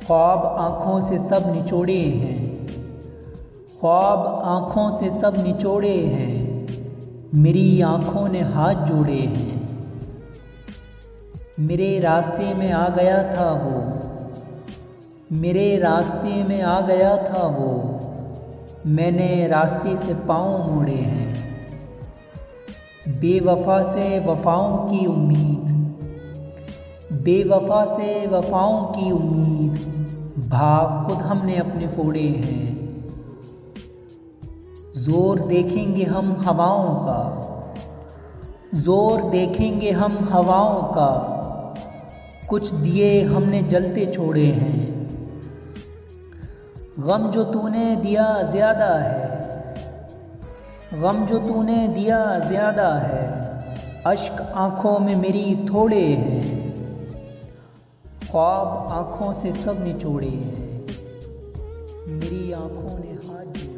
ख्वाब आँखों से सब निचोड़े हैं, ख्वाब आँखों से सब निचोड़े हैं, मेरी आँखों ने हाथ जोड़े हैं। मेरे रास्ते में आ गया था वो, मेरे रास्ते में आ गया था वो, मैंने रास्ते से पाँव मोड़े हैं। बेवफा से वफ़ाओं की उम्मीद, बेवफा से वफ़ाओं की उम्मीद, भाव खुद हमने अपने फोड़े हैं। ज़ोर देखेंगे हम हवाओं का, ज़ोर देखेंगे हम हवाओं का, कुछ दिए हमने जलते छोड़े हैं। गम जो तूने दिया ज़्यादा है, गम जो तूने दिया ज़्यादा है, अश्क आँखों में मेरी थोड़े हैं। ख्वाब आँखों से सब निचोड़े हैं, मेरी आँखों ने हाथ जोड़े।